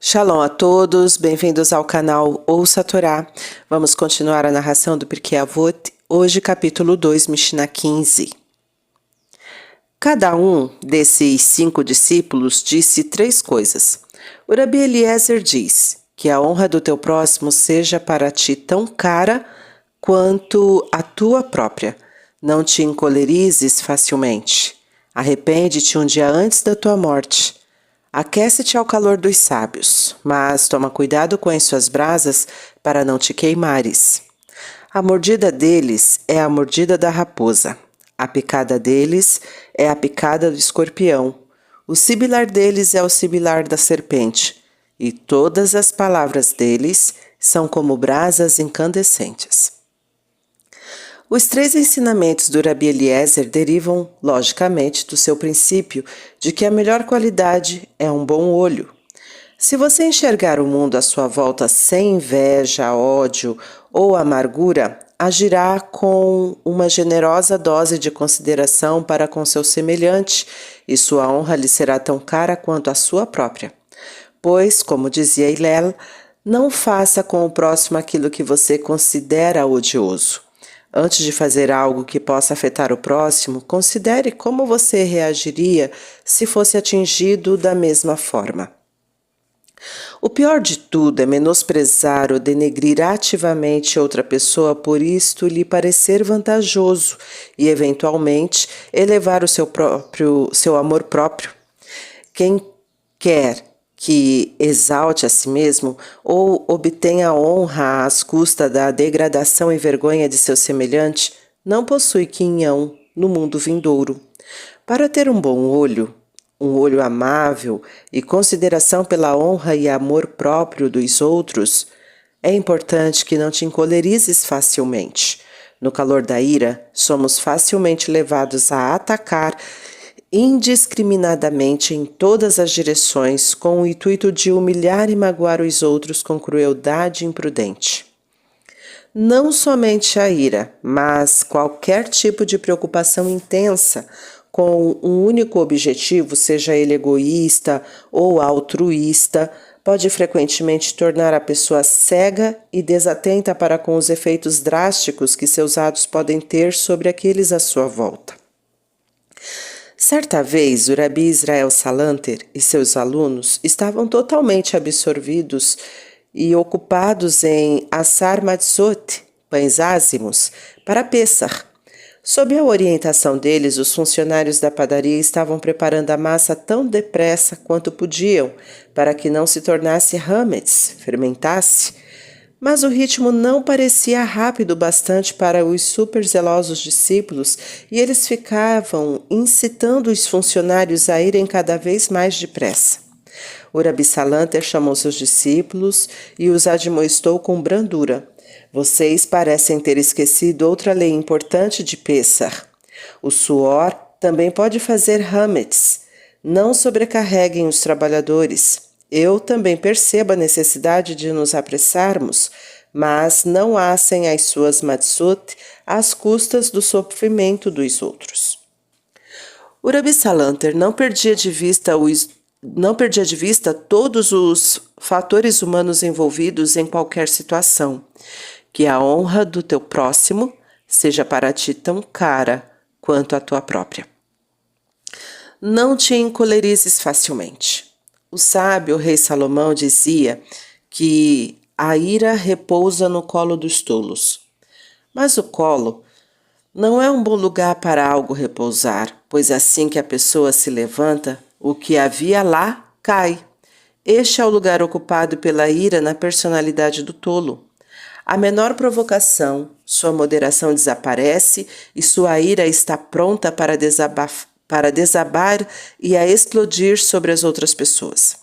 Shalom a todos, bem-vindos ao canal Ouça a Torá. Vamos continuar a narração do Pirkei Avot, hoje capítulo 2, Mishnah 15. Cada um desses 5 discípulos disse 3 coisas. O Rabi Eliezer diz que a honra do teu próximo seja para ti tão cara quanto a tua própria. Não te encolerizes facilmente. Arrepende-te um dia antes da tua morte. Aquece-te ao calor dos sábios, mas toma cuidado com as suas brasas para não te queimares. A mordida deles é a mordida da raposa. A picada deles é a picada do escorpião. O sibilar deles é o sibilar da serpente. E todas as palavras deles são como brasas incandescentes. Os 3 ensinamentos do Rabi Eliezer derivam, logicamente, do seu princípio de que a melhor qualidade é um bom olho. Se você enxergar o mundo à sua volta sem inveja, ódio ou amargura, agirá com uma generosa dose de consideração para com seu semelhante, e sua honra lhe será tão cara quanto a sua própria. Pois, como dizia Hillel, não faça com o próximo aquilo que você considera odioso. Antes de fazer algo que possa afetar o próximo, considere como você reagiria se fosse atingido da mesma forma. O pior de tudo é menosprezar ou denegrir ativamente outra pessoa por isto lhe parecer vantajoso e, eventualmente, elevar o seu amor próprio. Quem quer que exalte a si mesmo ou obtenha honra às custas da degradação e vergonha de seu semelhante, não possui quinhão no mundo vindouro. Para ter um bom olho, um olho amável e consideração pela honra e amor próprio dos outros, é importante que não te encolerizes facilmente. No calor da ira, somos facilmente levados a atacar indiscriminadamente em todas as direções, com o intuito de humilhar e magoar os outros com crueldade imprudente. Não somente a ira, mas qualquer tipo de preocupação intensa com um único objetivo, seja ele egoísta ou altruísta, pode frequentemente tornar a pessoa cega e desatenta para com os efeitos drásticos que seus atos podem ter sobre aqueles à sua volta. Certa vez, o Rabi Israel Salanter e seus alunos estavam totalmente absorvidos e ocupados em assar matzot, pães ázimos, para Pessach. Sob a orientação deles, os funcionários da padaria estavam preparando a massa tão depressa quanto podiam, para que não se tornasse hametz, fermentasse. Mas o ritmo não parecia rápido bastante para os superzelosos discípulos e eles ficavam incitando os funcionários a irem cada vez mais depressa. O Rabi Salanter chamou seus discípulos e os admoestou com brandura. Vocês parecem ter esquecido outra lei importante de Pessach. O suor também pode fazer hametz. Não sobrecarreguem os trabalhadores. Eu também percebo a necessidade de nos apressarmos, mas não assem as suas matzot às custas do sofrimento dos outros. O Rabi Salanter não perdia de vista todos os fatores humanos envolvidos em qualquer situação, que a honra do teu próximo seja para ti tão cara quanto a tua própria. Não te encolerizes facilmente. O sábio rei Salomão dizia que a ira repousa no colo dos tolos. Mas o colo não é um bom lugar para algo repousar, pois assim que a pessoa se levanta, o que havia lá cai. Este é o lugar ocupado pela ira na personalidade do tolo. A menor provocação, sua moderação desaparece e sua ira está pronta para desabar e a explodir sobre as outras pessoas.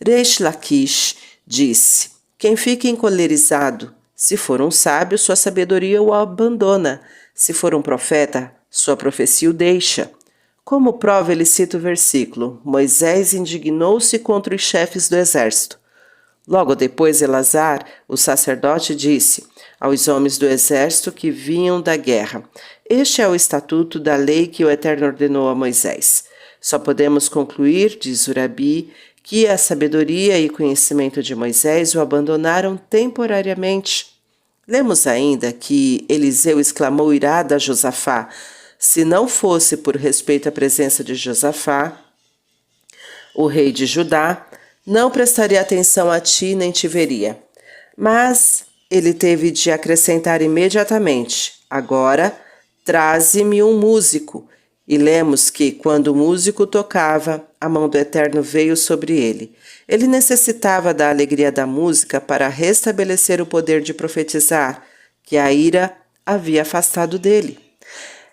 Reish Lakish disse: quem fica encolerizado, se for um sábio, sua sabedoria o abandona. Se for um profeta, sua profecia o deixa. Como prova, ele cita o versículo: Moisés indignou-se contra os chefes do exército. Logo depois, Elazar, o sacerdote, disse aos homens do exército que vinham da guerra: este é o estatuto da lei que o Eterno ordenou a Moisés. Só podemos concluir, diz o Rabi, que a sabedoria e conhecimento de Moisés o abandonaram temporariamente. Lemos ainda que Eliseu exclamou irado a Josafá: se não fosse por respeito à presença de Josafá, o rei de Judá, não prestaria atenção a ti nem te veria. Mas ele teve de acrescentar imediatamente: agora traze-me um músico. E lemos que, quando o músico tocava, a mão do Eterno veio sobre ele. Ele necessitava da alegria da música para restabelecer o poder de profetizar, que a ira havia afastado dele.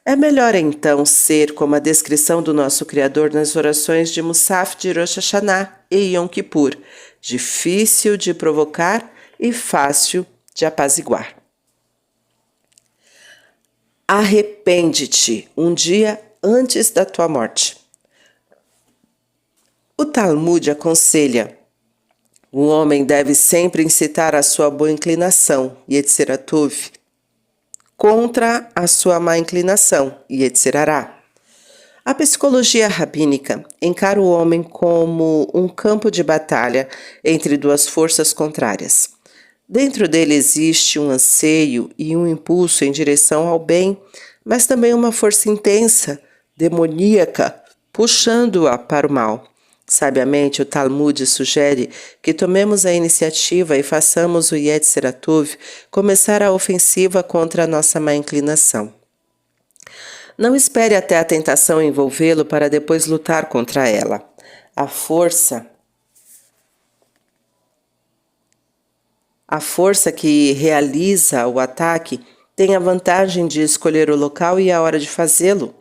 É melhor então ser como a descrição do nosso Criador nas orações de Musaf de Rosh Hashanah e Yom Kippur, difícil de provocar e fácil de apaziguar. Arrepende-te um dia antes da tua morte. O Talmud aconselha: o homem deve sempre incitar a sua boa inclinação, Yetzeratov, contra a sua má inclinação, Yetzirará. A psicologia rabínica encara o homem como um campo de batalha entre duas forças contrárias. Dentro dele existe um anseio e um impulso em direção ao bem, mas também uma força intensa, demoníaca, puxando-a para o mal. Sabiamente, o Talmud sugere que tomemos a iniciativa e façamos o Yetzeratov começar a ofensiva contra a nossa má inclinação. Não espere até a tentação envolvê-lo para depois lutar contra ela. A força que realiza o ataque tem a vantagem de escolher o local e a hora de fazê-lo,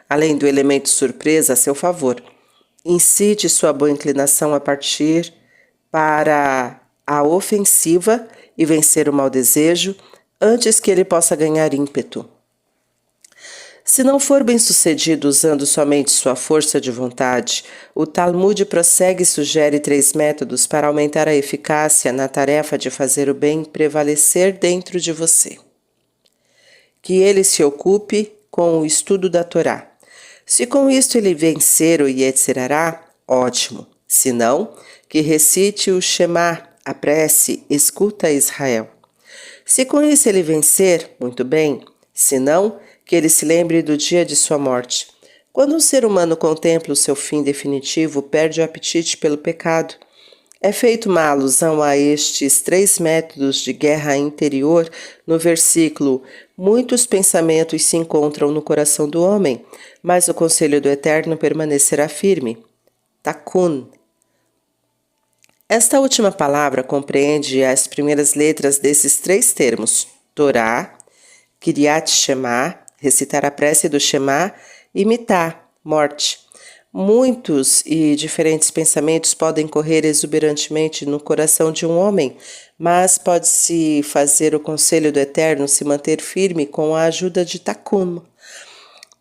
além do elemento surpresa a seu favor. Incite sua boa inclinação a partir para a ofensiva e vencer o mau desejo antes que ele possa ganhar ímpeto. Se não for bem-sucedido usando somente sua força de vontade, o Talmud prossegue e sugere 3 métodos para aumentar a eficácia na tarefa de fazer o bem prevalecer dentro de você. Que ele se ocupe com o estudo da Torá. Se com isto ele vencer o Yetzirará, ótimo. Se não, que recite o Shema, a prece, escuta Israel. Se com isso ele vencer, muito bem. Se não, que ele se lembre do dia de sua morte. Quando um ser humano contempla o seu fim definitivo, perde o apetite pelo pecado. É feita uma alusão a estes 3 métodos de guerra interior no versículo: muitos pensamentos se encontram no coração do homem, mas o conselho do Eterno permanecerá firme. Takun. Esta última palavra compreende as primeiras letras desses 3 termos: Torá, Kiryat Shema, recitar a prece do Shema, e Mitá, morte. Muitos e diferentes pensamentos podem correr exuberantemente no coração de um homem, mas pode-se fazer o conselho do Eterno se manter firme com a ajuda de Takum,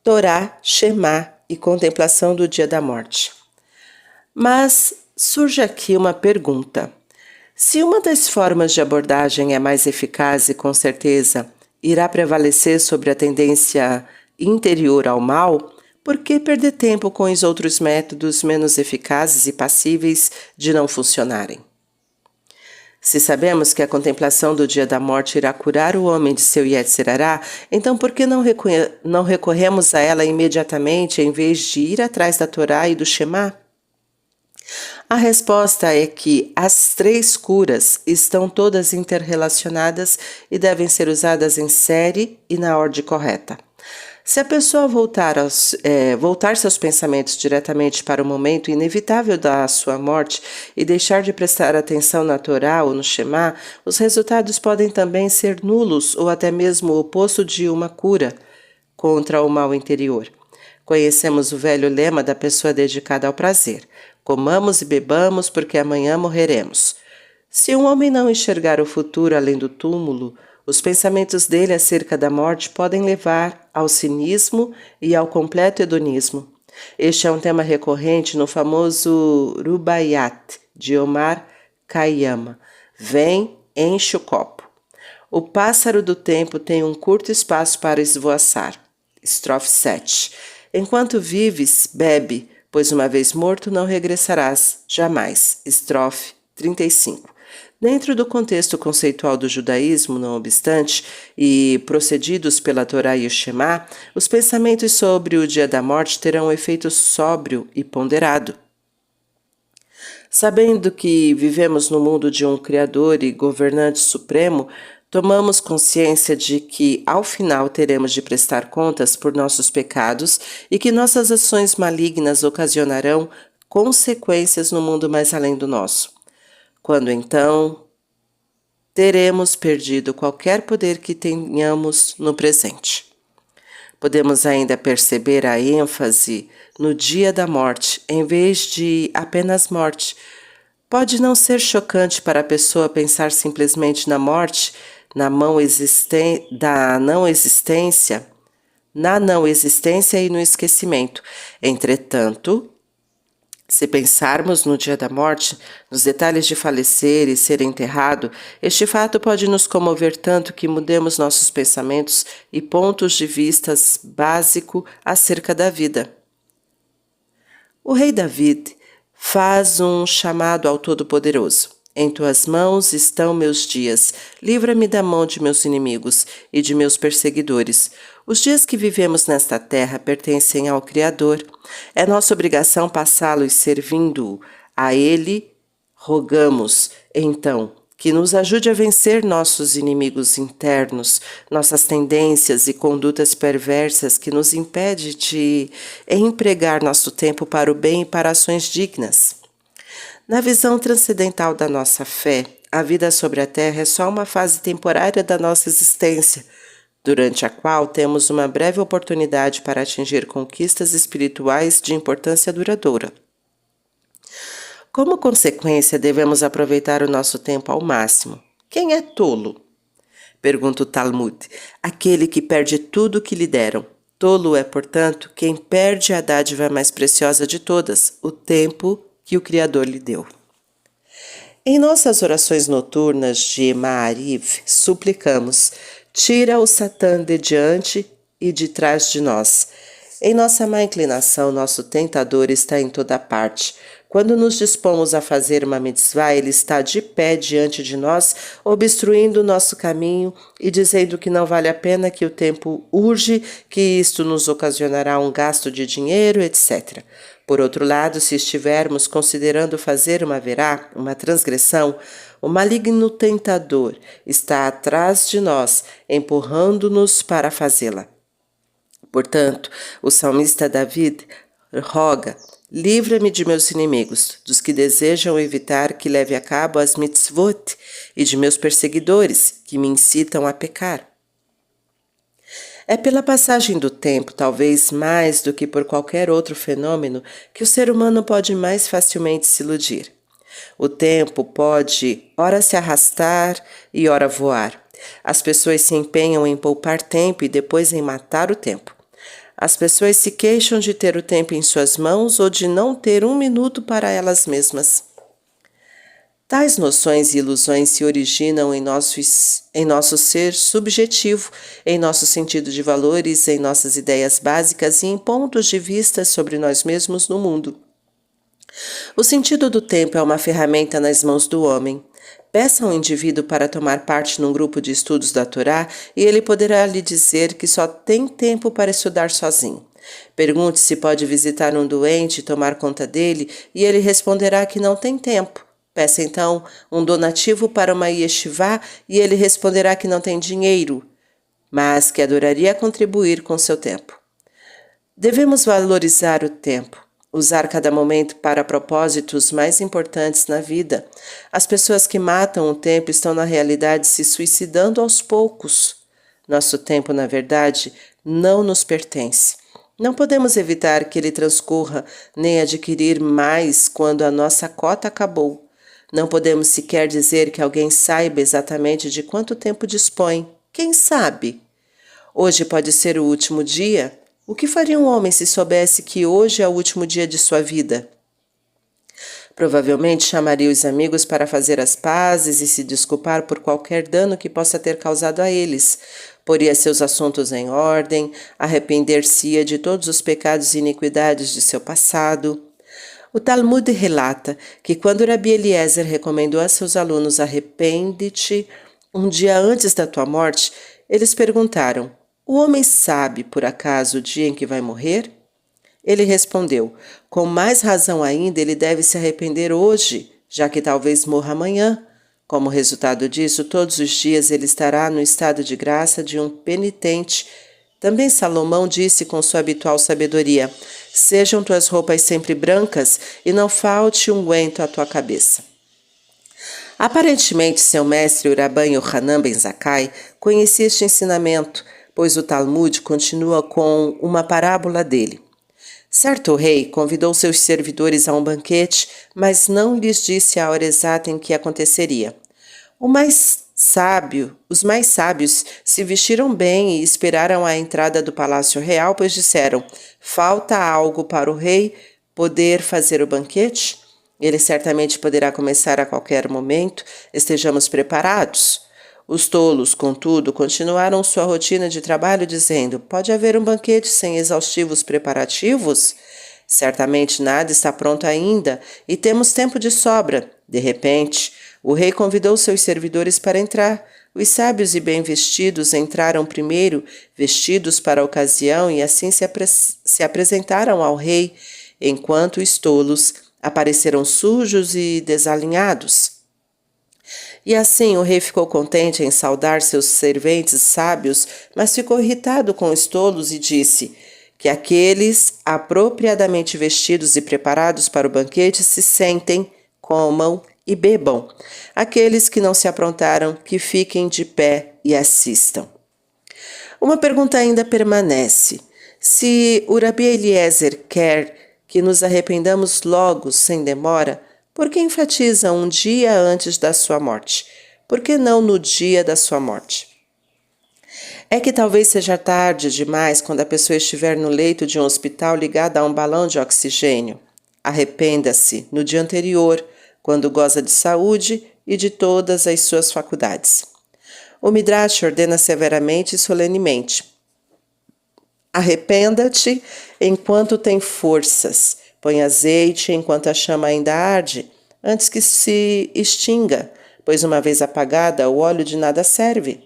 Torá, Shema e contemplação do dia da morte. Mas surge aqui uma pergunta. Se uma das formas de abordagem é mais eficaz e com certeza irá prevalecer sobre a tendência interior ao mal, por que perder tempo com os outros métodos menos eficazes e passíveis de não funcionarem? Se sabemos que a contemplação do dia da morte irá curar o homem de seu Yetzirará, então por que não recorremos a ela imediatamente em vez de ir atrás da Torá e do Shema? A resposta é que as 3 curas estão todas interrelacionadas e devem ser usadas em série e na ordem correta. Se a pessoa voltar seus pensamentos diretamente para o momento inevitável da sua morte e deixar de prestar atenção na Torá ou no Shema, os resultados podem também ser nulos ou até mesmo o oposto de uma cura contra o mal interior. Conhecemos o velho lema da pessoa dedicada ao prazer: comamos e bebamos porque amanhã morreremos. Se um homem não enxergar o futuro além do túmulo, os pensamentos dele acerca da morte podem levar ao cinismo e ao completo hedonismo. Este é um tema recorrente no famoso Rubaiyat, de Omar Khayyam. Vem, enche o copo. O pássaro do tempo tem um curto espaço para esvoaçar. Estrofe 7. Enquanto vives, bebe, pois uma vez morto não regressarás, jamais. Estrofe 35. Dentro do contexto conceitual do judaísmo, não obstante, e procedidos pela Torá e o Shema, os pensamentos sobre o dia da morte terão um efeito sóbrio e ponderado. Sabendo que vivemos no mundo de um Criador e governante supremo, tomamos consciência de que, ao final, teremos de prestar contas por nossos pecados e que nossas ações malignas ocasionarão consequências no mundo mais além do nosso. Quando então teremos perdido qualquer poder que tenhamos no presente. Podemos ainda perceber a ênfase no dia da morte, em vez de apenas morte. Pode não ser chocante para a pessoa pensar simplesmente na morte, na não existência e no esquecimento. Entretanto, se pensarmos no dia da morte, nos detalhes de falecer e ser enterrado, este fato pode nos comover tanto que mudemos nossos pensamentos e pontos de vista básico acerca da vida. O rei David faz um chamado ao Todo-Poderoso. Em tuas mãos estão meus dias, livra-me da mão de meus inimigos e de meus perseguidores. Os dias que vivemos nesta terra pertencem ao Criador. É nossa obrigação passá-los servindo a Ele. Rogamos, então, que nos ajude a vencer nossos inimigos internos, nossas tendências e condutas perversas que nos impedem de empregar nosso tempo para o bem e para ações dignas. Na visão transcendental da nossa fé, a vida sobre a Terra é só uma fase temporária da nossa existência, durante a qual temos uma breve oportunidade para atingir conquistas espirituais de importância duradoura. Como consequência, devemos aproveitar o nosso tempo ao máximo. Quem é tolo? Pergunta o Talmud. Aquele que perde tudo o que lhe deram. Tolo é, portanto, quem perde a dádiva mais preciosa de todas, o tempo que o Criador lhe deu. Em nossas orações noturnas de Ma'ariv, suplicamos: tira o Satã de diante e de trás de nós. Em nossa má inclinação, nosso tentador está em toda parte. Quando nos dispomos a fazer uma mitzvah, ele está de pé diante de nós, obstruindo o nosso caminho e dizendo que não vale a pena, que o tempo urge, que isto nos ocasionará um gasto de dinheiro, etc. Por outro lado, se estivermos considerando fazer uma verá, uma transgressão, o maligno tentador está atrás de nós, empurrando-nos para fazê-la. Portanto, o salmista David roga: livra-me de meus inimigos, dos que desejam evitar que leve a cabo as mitzvot, e de meus perseguidores, que me incitam a pecar. É pela passagem do tempo, talvez mais do que por qualquer outro fenômeno, que o ser humano pode mais facilmente se iludir. O tempo pode, ora se arrastar e ora voar. As pessoas se empenham em poupar tempo e depois em matar o tempo. As pessoas se queixam de ter o tempo em suas mãos ou de não ter um minuto para elas mesmas. Tais noções e ilusões se originam em nosso ser subjetivo, em nosso sentido de valores, em nossas ideias básicas e em pontos de vista sobre nós mesmos no mundo. O sentido do tempo é uma ferramenta nas mãos do homem. Peça um indivíduo para tomar parte num grupo de estudos da Torá e ele poderá lhe dizer que só tem tempo para estudar sozinho. Pergunte se pode visitar um doente e tomar conta dele e ele responderá que não tem tempo. Peça então um donativo para uma yeshivá e ele responderá que não tem dinheiro, mas que adoraria contribuir com seu tempo. Devemos valorizar o tempo. Usar cada momento para propósitos mais importantes na vida. As pessoas que matam o tempo estão, na realidade, se suicidando aos poucos. Nosso tempo, na verdade, não nos pertence. Não podemos evitar que ele transcorra, nem adquirir mais quando a nossa cota acabou. Não podemos sequer dizer que alguém saiba exatamente de quanto tempo dispõe. Quem sabe? Hoje pode ser o último dia. O que faria um homem se soubesse que hoje é o último dia de sua vida? Provavelmente chamaria os amigos para fazer as pazes e se desculpar por qualquer dano que possa ter causado a eles. poria seus assuntos em ordem, arrepender-se-ia de todos os pecados e iniquidades de seu passado. O Talmud relata que quando Rabi Eliezer recomendou a seus alunos arrepende-te um dia antes da tua morte, eles perguntaram: o homem sabe, por acaso, o dia em que vai morrer? Ele respondeu: com mais razão ainda ele deve se arrepender hoje, já que talvez morra amanhã. Como resultado disso, todos os dias ele estará no estado de graça de um penitente. Também Salomão disse com sua habitual sabedoria: sejam tuas roupas sempre brancas e não falte unguento à tua cabeça. Aparentemente, seu mestre Uraban Yohanan ben Zakkai conhecia este ensinamento, pois o Talmud continua com uma parábola dele. Certo rei convidou seus servidores a um banquete, mas não lhes disse a hora exata em que aconteceria. Os mais sábios se vestiram bem e esperaram a entrada do palácio real, pois disseram: falta algo para o rei poder fazer o banquete? Ele certamente poderá começar a qualquer momento, estejamos preparados. Os tolos, contudo, continuaram sua rotina de trabalho dizendo: pode haver um banquete sem exaustivos preparativos? Certamente nada está pronto ainda e temos tempo de sobra. De repente, o rei convidou seus servidores para entrar. Os sábios e bem vestidos entraram primeiro, vestidos para a ocasião, e assim se apresentaram ao rei, enquanto os tolos apareceram sujos e desalinhados. E assim o rei ficou contente em saudar seus serventes sábios, mas ficou irritado com os tolos e disse: que aqueles apropriadamente vestidos e preparados para o banquete se sentem, comam e bebam. Aqueles que não se aprontaram, que fiquem de pé e assistam. Uma pergunta ainda permanece: se o Rabi Eliezer quer que nos arrependamos logo, sem demora, por que enfatiza um dia antes da sua morte? Por que não no dia da sua morte? É que talvez seja tarde demais quando a pessoa estiver no leito de um hospital ligada a um balão de oxigênio. Arrependa-se no dia anterior, quando goza de saúde e de todas as suas faculdades. O Midrash ordena severamente e solenemente: arrependa-te enquanto tem forças, põe azeite enquanto a chama ainda arde, antes que se extinga, pois uma vez apagada, o óleo de nada serve.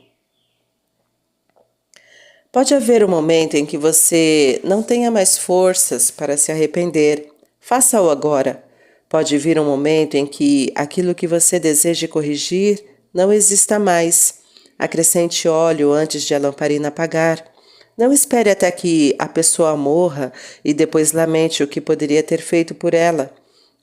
Pode haver um momento em que você não tenha mais forças para se arrepender. Faça-o agora. Pode vir um momento em que aquilo que você deseja corrigir não exista mais. Acrescente óleo antes de a lamparina apagar. Não espere até que a pessoa morra e depois lamente o que poderia ter feito por ela.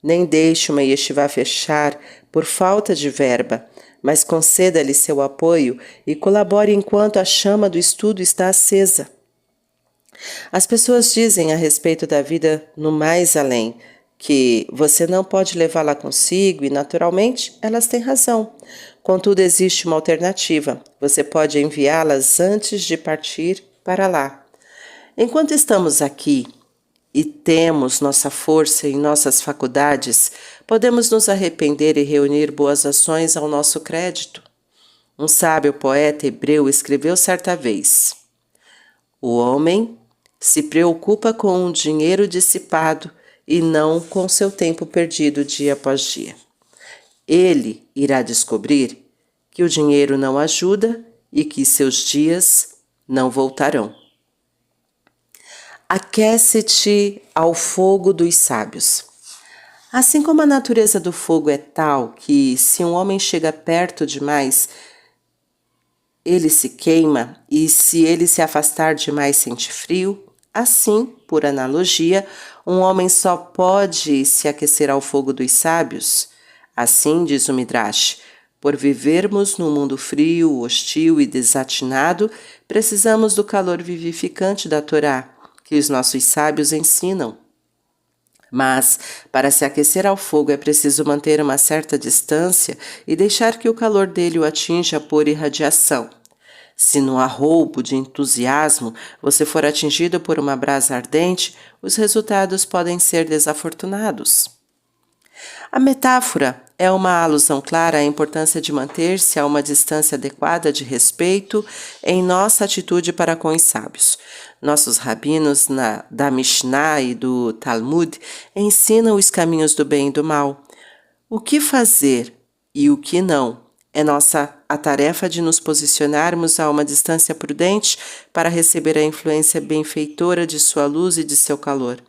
Nem deixe uma yeshivá fechar por falta de verba, mas conceda-lhe seu apoio e colabore enquanto a chama do estudo está acesa. As pessoas dizem a respeito da vida no mais além, que você não pode levá-la consigo e, naturalmente, elas têm razão. Contudo, existe uma alternativa. Você pode enviá-las antes de partir para lá. Enquanto estamos aqui e temos nossa força em nossas faculdades, podemos nos arrepender e reunir boas ações ao nosso crédito. Um sábio poeta hebreu escreveu certa vez: o homem se preocupa com o dinheiro dissipado e não com seu tempo perdido dia após dia. Ele irá descobrir que o dinheiro não ajuda e que seus dias não voltarão. Aquece-te ao fogo dos sábios. Assim como a natureza do fogo é tal que, se um homem chega perto demais, ele se queima, e se ele se afastar demais sente frio, assim, por analogia, um homem só pode se aquecer ao fogo dos sábios. Assim, diz o Midrash, por vivermos num mundo frio, hostil e desatinado, precisamos do calor vivificante da Torá, que os nossos sábios ensinam. Mas, para se aquecer ao fogo é preciso manter uma certa distância e deixar que o calor dele o atinja por irradiação. Se no arroubo de entusiasmo você for atingido por uma brasa ardente, os resultados podem ser desafortunados. A metáfora é uma alusão clara à importância de manter-se a uma distância adequada de respeito em nossa atitude para com os sábios. Nossos rabinos da Mishnah e do Talmud ensinam os caminhos do bem e do mal. O que fazer e o que não é a tarefa de nos posicionarmos a uma distância prudente para receber a influência benfeitora de sua luz e de seu calor.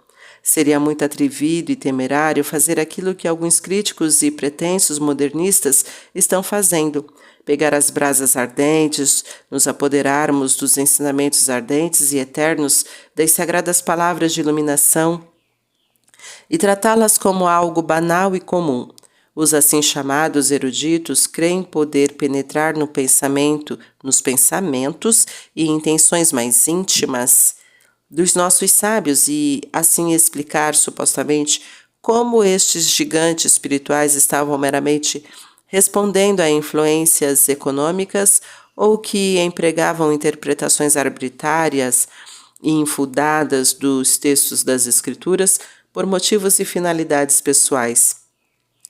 Seria muito atrevido e temerário fazer aquilo que alguns críticos e pretensos modernistas estão fazendo: pegar as brasas ardentes, nos apoderarmos dos ensinamentos ardentes e eternos das sagradas palavras de iluminação e tratá-las como algo banal e comum. Os assim chamados eruditos creem poder penetrar no pensamento, nos pensamentos e intenções mais íntimas dos nossos sábios e assim explicar supostamente como estes gigantes espirituais estavam meramente respondendo a influências econômicas ou que empregavam interpretações arbitrárias e infundadas dos textos das Escrituras por motivos e finalidades pessoais.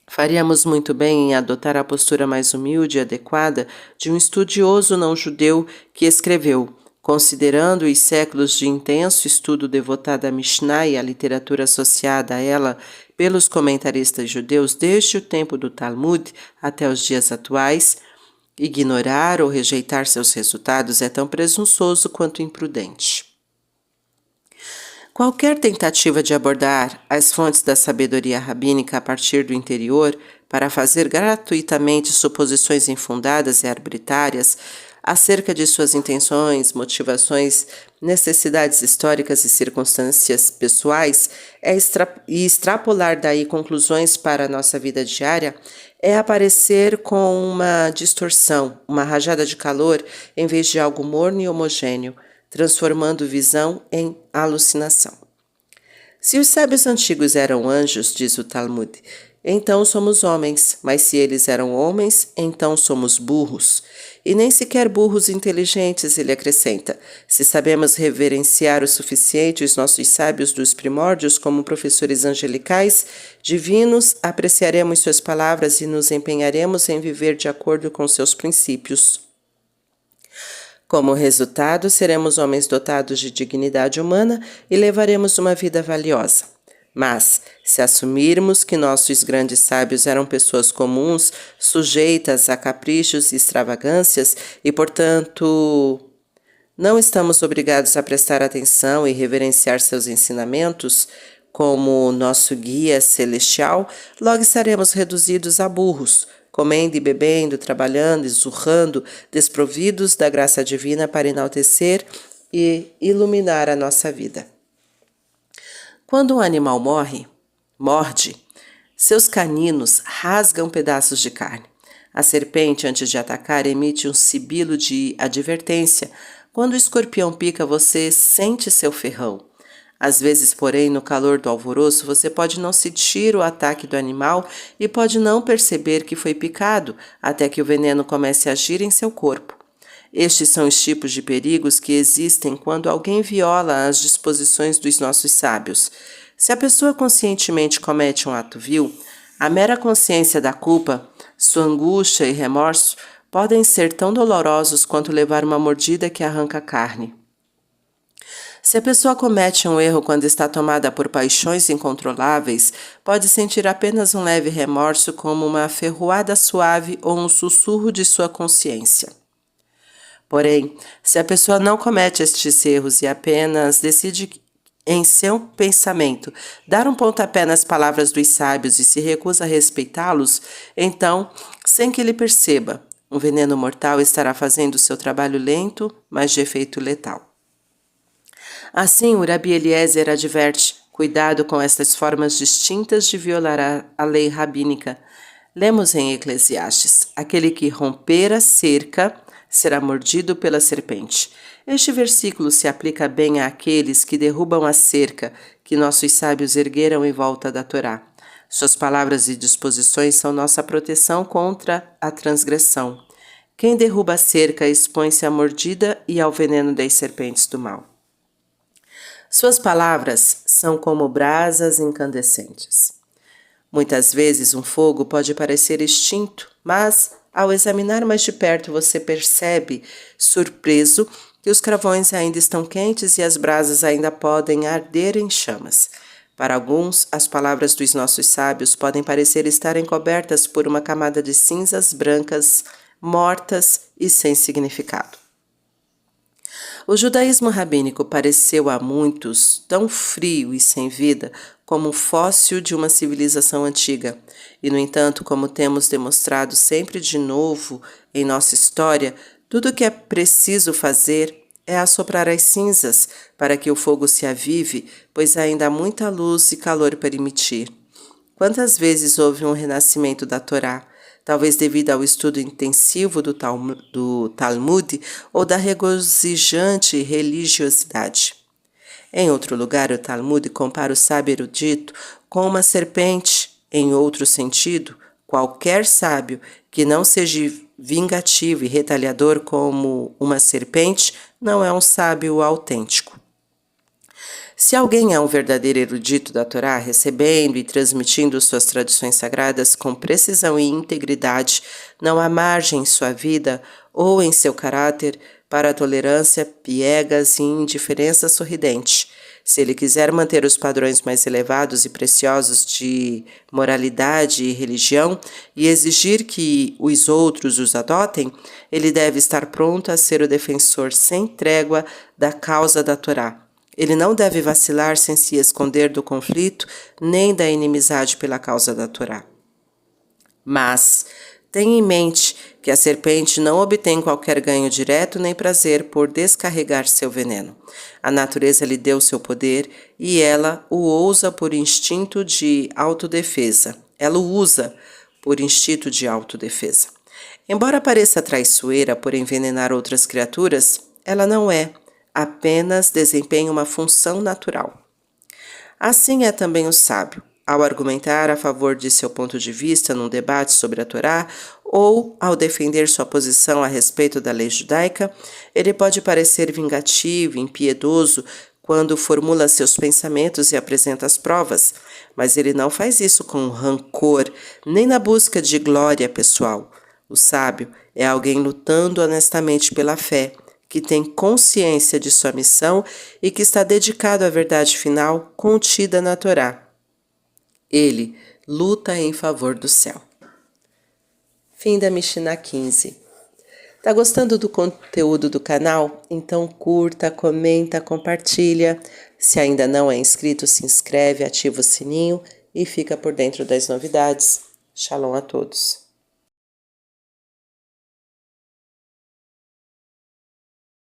Faríamos muito bem em adotar a postura mais humilde e adequada de um estudioso não-judeu que escreveu: considerando os séculos de intenso estudo devotado à Mishnah e à literatura associada a ela pelos comentaristas judeus desde o tempo do Talmud até os dias atuais, ignorar ou rejeitar seus resultados é tão presunçoso quanto imprudente. Qualquer tentativa de abordar as fontes da sabedoria rabínica a partir do interior para fazer gratuitamente suposições infundadas e arbitrárias acerca de suas intenções, motivações, necessidades históricas e circunstâncias pessoais e extrapolar daí conclusões para a nossa vida diária é aparecer com uma distorção, uma rajada de calor em vez de algo morno e homogêneo, transformando visão em alucinação. Se os sábios antigos eram anjos, diz o Talmud, então somos homens, mas se eles eram homens, então somos burros. E nem sequer burros inteligentes, ele acrescenta. Se sabemos reverenciar o suficiente os nossos sábios dos primórdios como professores angelicais, divinos, apreciaremos suas palavras e nos empenharemos em viver de acordo com seus princípios. Como resultado, seremos homens dotados de dignidade humana e levaremos uma vida valiosa. Mas, se assumirmos que nossos grandes sábios eram pessoas comuns, sujeitas a caprichos e extravagâncias, e, portanto, não estamos obrigados a prestar atenção e reverenciar seus ensinamentos como nosso guia celestial, logo estaremos reduzidos a burros, comendo e bebendo, trabalhando e zurrando, desprovidos da graça divina para enaltecer e iluminar a nossa vida. Quando um animal morde, seus caninos rasgam pedaços de carne. A serpente, antes de atacar, emite um sibilo de advertência. Quando o escorpião pica, você sente seu ferrão. Às vezes, porém, no calor do alvoroço, você pode não sentir o ataque do animal e pode não perceber que foi picado, até que o veneno comece a agir em seu corpo. Estes são os tipos de perigos que existem quando alguém viola as disposições dos nossos sábios. Se a pessoa conscientemente comete um ato vil, a mera consciência da culpa, sua angústia e remorso podem ser tão dolorosos quanto levar uma mordida que arranca a carne. Se a pessoa comete um erro quando está tomada por paixões incontroláveis, pode sentir apenas um leve remorso como uma ferroada suave ou um sussurro de sua consciência. Porém, se a pessoa não comete estes erros e apenas decide em seu pensamento dar um pontapé nas palavras dos sábios e se recusa a respeitá-los, então, sem que ele perceba, um veneno mortal estará fazendo seu trabalho lento, mas de efeito letal. Assim, o Rabi Eliezer adverte: cuidado com estas formas distintas de violar a lei rabínica. Lemos em Eclesiastes: aquele que romper a cerca será mordido pela serpente. Este versículo se aplica bem àqueles que derrubam a cerca que nossos sábios ergueram em volta da Torá. Suas palavras e disposições são nossa proteção contra a transgressão. Quem derruba a cerca expõe-se à mordida e ao veneno das serpentes do mal. Suas palavras são como brasas incandescentes. Muitas vezes um fogo pode parecer extinto, mas ao examinar mais de perto você percebe, surpreso, que os carvões ainda estão quentes e as brasas ainda podem arder em chamas. Para alguns, as palavras dos nossos sábios podem parecer estarem cobertas por uma camada de cinzas brancas, mortas e sem significado. O judaísmo rabínico pareceu a muitos tão frio e sem vida como um fóssil de uma civilização antiga. E, no entanto, como temos demonstrado sempre de novo em nossa história, tudo o que é preciso fazer é assoprar as cinzas para que o fogo se avive, pois ainda há muita luz e calor para emitir. Quantas vezes houve um renascimento da Torá? Talvez devido ao estudo intensivo do Talmud ou da regozijante religiosidade. Em outro lugar, o Talmud compara o sábio erudito com uma serpente. Em outro sentido, qualquer sábio que não seja vingativo e retaliador como uma serpente não é um sábio autêntico. Se alguém é um verdadeiro erudito da Torá, recebendo e transmitindo suas tradições sagradas com precisão e integridade, não há margem em sua vida ou em seu caráter para a tolerância, piegas e indiferença sorridente. Se ele quiser manter os padrões mais elevados e preciosos de moralidade e religião e exigir que os outros os adotem, ele deve estar pronto a ser o defensor sem trégua da causa da Torá. Ele não deve vacilar sem se esconder do conflito nem da inimizade pela causa da Torá. Mas tenha em mente que a serpente não obtém qualquer ganho direto nem prazer por descarregar seu veneno. A natureza lhe deu seu poder e ela o usa por instinto de autodefesa. Embora pareça traiçoeira por envenenar outras criaturas, ela não é. Apenas desempenha uma função natural. Assim é também o sábio. Ao argumentar a favor de seu ponto de vista num debate sobre a Torá ou ao defender sua posição a respeito da lei judaica, ele pode parecer vingativo e impiedoso quando formula seus pensamentos e apresenta as provas, mas ele não faz isso com rancor nem na busca de glória pessoal. O sábio é alguém lutando honestamente pela fé, que tem consciência de sua missão e que está dedicado à verdade final contida na Torá. Ele luta em favor do céu. Fim da Mishnah 15. Tá gostando do conteúdo do canal? Então curta, comenta, compartilha. Se ainda não é inscrito, se inscreve, ativa o sininho e fica por dentro das novidades. Shalom a todos.